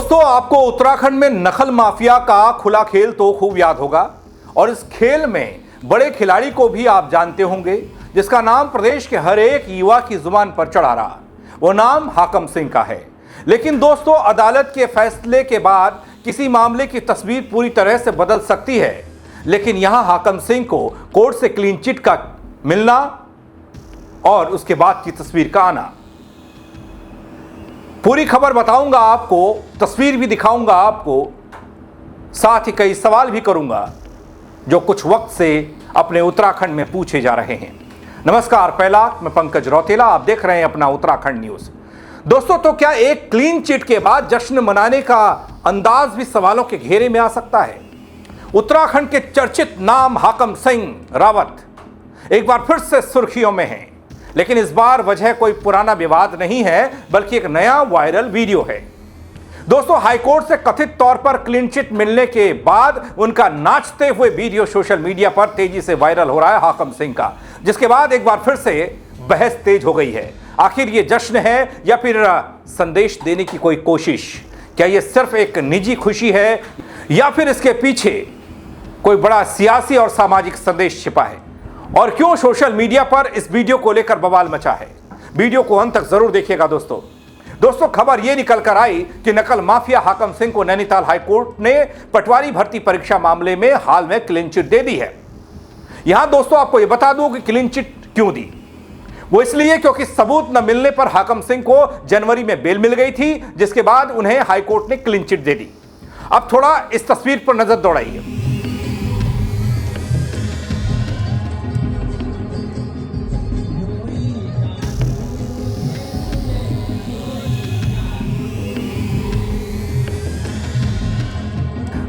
दोस्तों, आपको उत्तराखंड में नकल माफिया का खुला खेल तो खूब याद होगा और इस खेल में बड़े खिलाड़ी को भी आप जानते होंगे, जिसका नाम प्रदेश के हर एक युवा की जुबान पर चढ़ा रहा। वो नाम हाकम सिंह का है। लेकिन दोस्तों, अदालत के फैसले के बाद किसी मामले की तस्वीर पूरी तरह से बदल सकती है। लेकिन यहां हाकम सिंह को कोर्ट से क्लीन चिट का मिलना और उसके बाद की तस्वीर का आना, पूरी खबर बताऊंगा आपको, तस्वीर भी दिखाऊंगा आपको, साथ ही कई सवाल भी करूंगा जो कुछ वक्त से अपने उत्तराखंड में पूछे जा रहे हैं। नमस्कार, पहला मैं पंकज रौतेला, आप देख रहे हैं अपना उत्तराखंड न्यूज। दोस्तों, तो क्या एक क्लीन चिट के बाद जश्न मनाने का अंदाज भी सवालों के घेरे में आ सकता है? उत्तराखंड के चर्चित नाम हाकम सिंह रावत एक बार फिर से सुर्खियों में हैं। लेकिन इस बार वजह कोई पुराना विवाद नहीं है, बल्कि एक नया वायरल वीडियो है। दोस्तों, हाईकोर्ट से कथित तौर पर क्लीन चिट मिलने के बाद उनका नाचते हुए वीडियो सोशल मीडिया पर तेजी से वायरल हो रहा है हाकम सिंह का, जिसके बाद एक बार फिर से बहस तेज हो गई है। आखिर ये जश्न है या फिर संदेश देने की कोई कोशिश? क्या ये सिर्फ एक निजी खुशी है या फिर इसके पीछे कोई बड़ा सियासी और सामाजिक संदेश छिपा है? और क्यों सोशल मीडिया पर इस वीडियो को लेकर बवाल मचा है? वीडियो को अंत तक जरूर देखिएगा दोस्तों, खबर यह निकल कर आई कि नकल माफिया हाकम सिंह को नैनीताल हाईकोर्ट ने पटवारी भर्ती परीक्षा मामले में हाल में क्लीन चिट दे दी है। यहां दोस्तों आपको यह बता दूं कि क्लीन चिट क्यों दी। वो इसलिए क्योंकि सबूत न मिलने पर हाकम सिंह को जनवरी में बेल मिल गई थी, जिसके बाद उन्हें हाईकोर्ट ने क्लीन चिट दे दी। अब थोड़ा इस तस्वीर पर नजर दौड़ाइए।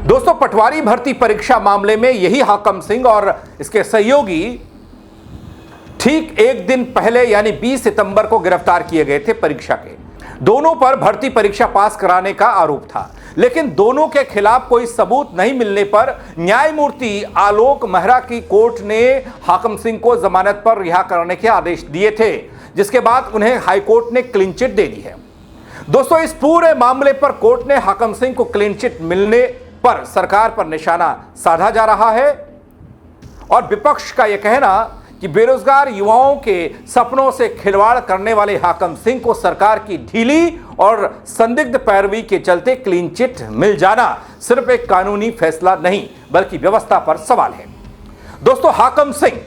दोस्तों, पटवारी भर्ती परीक्षा मामले में यही हाकम सिंह और इसके सहयोगी ठीक एक दिन पहले यानी 20 सितंबर को गिरफ्तार किए गए थे परीक्षा के। दोनों पर भर्ती परीक्षा पास कराने का आरोप था, लेकिन दोनों के खिलाफ कोई सबूत नहीं मिलने पर न्यायमूर्ति आलोक मेहरा की कोर्ट ने हाकम सिंह को जमानत पर रिहा करने के आदेश दिए थे, जिसके बाद उन्हें हाईकोर्ट ने क्लीन चिट दे दी है। दोस्तों, इस पूरे मामले पर कोर्ट ने हाकम सिंह को क्लीन चिट मिलने पर सरकार पर निशाना साधा जा रहा है और विपक्ष का यह कहना कि बेरोजगार युवाओं के सपनों से खिलवाड़ करने वाले हाकम सिंह को सरकार की ढीली और संदिग्ध पैरवी के चलते क्लीन चिट मिल जाना सिर्फ एक कानूनी फैसला नहीं, बल्कि व्यवस्था पर सवाल है। दोस्तों, हाकम सिंह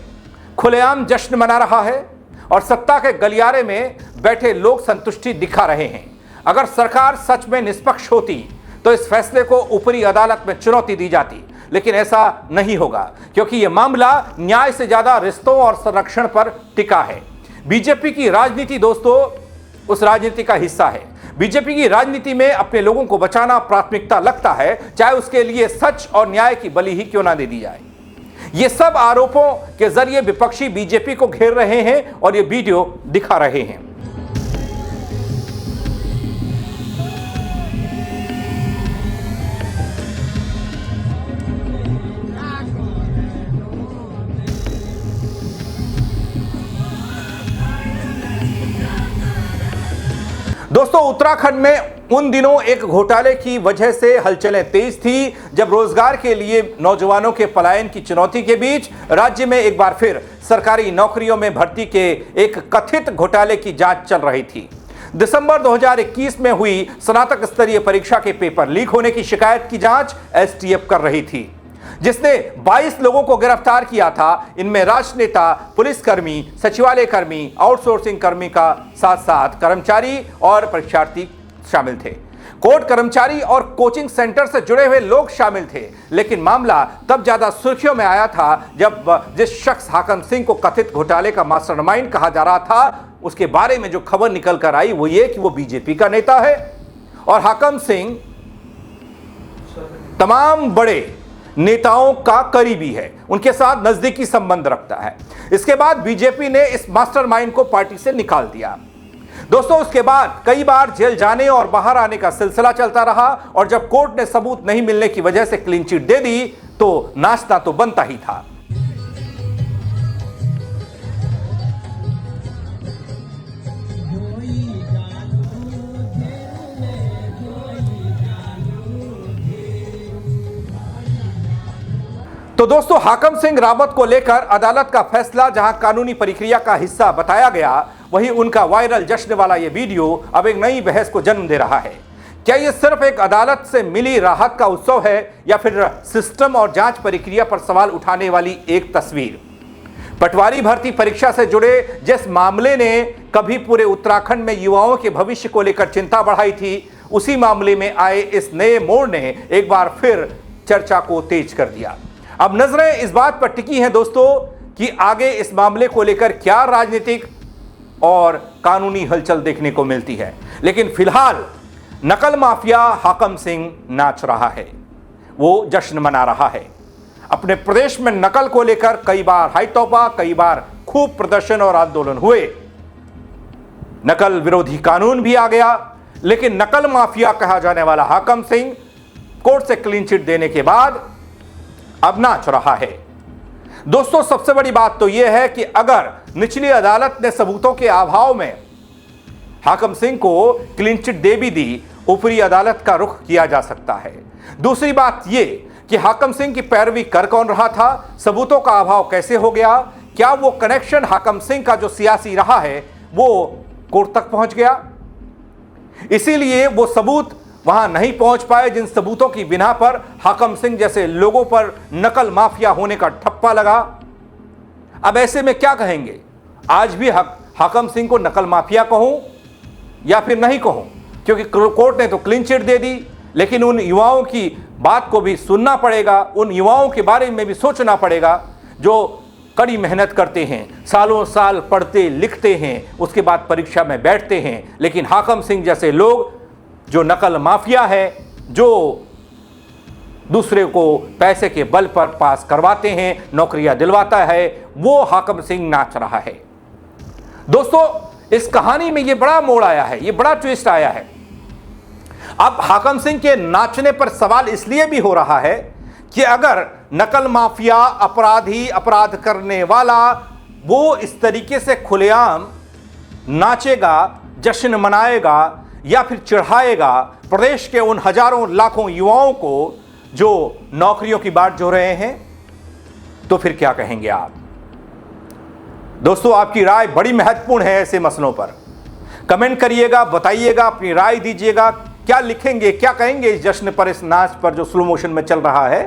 खुलेआम जश्न मना रहा है और सत्ता के गलियारे में बैठे लोग संतुष्टि दिखा रहे हैं। अगर सरकार सच में निष्पक्ष होती तो इस फैसले को ऊपरी अदालत में चुनौती दी जाती, लेकिन ऐसा नहीं होगा क्योंकि यह मामला न्याय से ज्यादा रिश्तों और संरक्षण पर टिका है। बीजेपी की राजनीति दोस्तों उस राजनीति का हिस्सा है। बीजेपी की राजनीति में अपने लोगों को बचाना प्राथमिकता लगता है, चाहे उसके लिए सच और न्याय की बलि ही क्यों ना दे दी जाए। ये सब आरोपों के जरिए विपक्षी बीजेपी को घेर रहे हैं और ये वीडियो दिखा रहे हैं। दोस्तों, उत्तराखंड में उन दिनों एक घोटाले की वजह से हलचलें तेज थी, जब रोजगार के लिए नौजवानों के पलायन की चुनौती के बीच राज्य में एक बार फिर सरकारी नौकरियों में भर्ती के एक कथित घोटाले की जांच चल रही थी। दिसंबर 2021 में हुई स्नातक स्तरीय परीक्षा के पेपर लीक होने की शिकायत की जांच एसटीएफ कर रही थी, जिसने 22 लोगों को गिरफ्तार किया था। इनमें राजनेता, पुलिसकर्मी, सचिवालय कर्मी, आउटसोर्सिंग कर्मी का साथ साथ कर्मचारी और परीक्षार्थी शामिल थे। कोर्ट कर्मचारी और कोचिंग सेंटर से जुड़े हुए लोग शामिल थे। लेकिन मामला तब ज्यादा सुर्खियों में आया था जब जिस शख्स हाकम सिंह को कथित घोटाले का मास्टरमाइंड कहा जा रहा था, उसके बारे में जो खबर निकल कर आई वो ये कि वो बीजेपी का नेता है और हाकम सिंह तमाम बड़े नेताओं का करीबी है, उनके साथ नजदीकी संबंध रखता है। इसके बाद बीजेपी ने इस मास्टरमाइंड को पार्टी से निकाल दिया। दोस्तों, उसके बाद कई बार जेल जाने और बाहर आने का सिलसिला चलता रहा और जब कोर्ट ने सबूत नहीं मिलने की वजह से क्लीन चिट दे दी तो नाचना तो बनता ही था। तो दोस्तों, हाकम सिंह रावत को लेकर अदालत का फैसला जहां कानूनी प्रक्रिया का हिस्सा बताया गया, वहीं उनका वायरल जश्न वाला यह वीडियो अब एक नई बहस को जन्म दे रहा है। क्या यह सिर्फ एक अदालत से मिली राहत का उत्सव है या फिर सिस्टम और जांच प्रक्रिया पर सवाल उठाने वाली एक तस्वीर? पटवारी भर्ती परीक्षा से जुड़े जिस मामले ने कभी पूरे उत्तराखंड में युवाओं के भविष्य को लेकर चिंता बढ़ाई थी, उसी मामले में आए इस नए मोड़ ने एक बार फिर चर्चा को तेज कर दिया। अब नजरें इस बात पर टिकी हैं दोस्तों कि आगे इस मामले को लेकर क्या राजनीतिक और कानूनी हलचल देखने को मिलती है। लेकिन फिलहाल नकल माफिया हाकम सिंह नाच रहा है, वो जश्न मना रहा है। अपने प्रदेश में नकल को लेकर कई बार हाई तौबा, कई बार खूब प्रदर्शन और आंदोलन हुए, नकल विरोधी कानून भी आ गया, लेकिन नकल माफिया कहा जाने वाला हाकम सिंह कोर्ट से क्लीन चिट देने के बाद अब नाच रहा है। दोस्तों, सबसे बड़ी बात तो यह है कि अगर निचली अदालत ने सबूतों के अभाव में हाकम सिंह को क्लीन चिट दे भी दी, ऊपरी अदालत का रुख किया जा सकता है। दूसरी बात यह कि हाकम सिंह की पैरवी कर कौन रहा था, सबूतों का अभाव कैसे हो गया, क्या वो कनेक्शन हाकम सिंह का जो सियासी रहा है वो कोर्ट तक पहुंच गया, इसीलिए वो सबूत वहां नहीं पहुंच पाए जिन सबूतों की बिना पर हाकम सिंह जैसे लोगों पर नकल माफिया होने का ठप्पा लगा। अब ऐसे में क्या कहेंगे? आज भी हाकम सिंह को नकल माफिया कहूं या फिर नहीं कहूं, क्योंकि कोर्ट ने तो क्लीन चिट दे दी, लेकिन उन युवाओं की बात को भी सुनना पड़ेगा, उन युवाओं के बारे में भी सोचना पड़ेगा जो कड़ी मेहनत करते हैं, सालों साल पढ़ते लिखते हैं, उसके बाद परीक्षा में बैठते हैं। लेकिन हाकम सिंह जैसे लोग जो नकल माफिया है, जो दूसरे को पैसे के बल पर पास करवाते हैं, नौकरियां दिलवाता है, वो हाकम सिंह नाच रहा है। दोस्तों, इस कहानी में ये बड़ा मोड़ आया है, ये बड़ा ट्विस्ट आया है। अब हाकम सिंह के नाचने पर सवाल इसलिए भी हो रहा है कि अगर नकल माफिया, अपराधी, अपराध करने वाला वो इस तरीके से खुलेआम नाचेगा, जश्न मनाएगा या फिर चिढ़ाएगा प्रदेश के उन हजारों लाखों युवाओं को जो नौकरियों की बाट जो रहे हैं, तो फिर क्या कहेंगे आप? दोस्तों, आपकी राय बड़ी महत्वपूर्ण है ऐसे मसलों पर। कमेंट करिएगा, बताइएगा, अपनी राय दीजिएगा, क्या लिखेंगे, क्या कहेंगे इस जश्न पर, इस नाच पर जो स्लो मोशन में चल रहा है।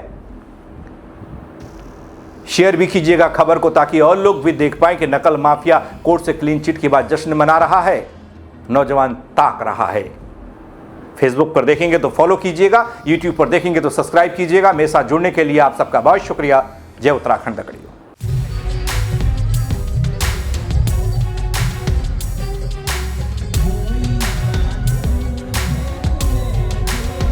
शेयर भी कीजिएगा खबर को, ताकि और लोग भी देख पाएं कि नकल माफिया कोर्ट से क्लीन चिट के बाद जश्न मना रहा है, नौजवान ताक रहा है। फेसबुक पर देखेंगे तो फॉलो कीजिएगा, यूट्यूब पर देखेंगे तो सब्सक्राइब कीजिएगा। मेरे साथ जुड़ने के लिए आप सबका बहुत शुक्रिया। जय उत्तराखंड दगड़ियों।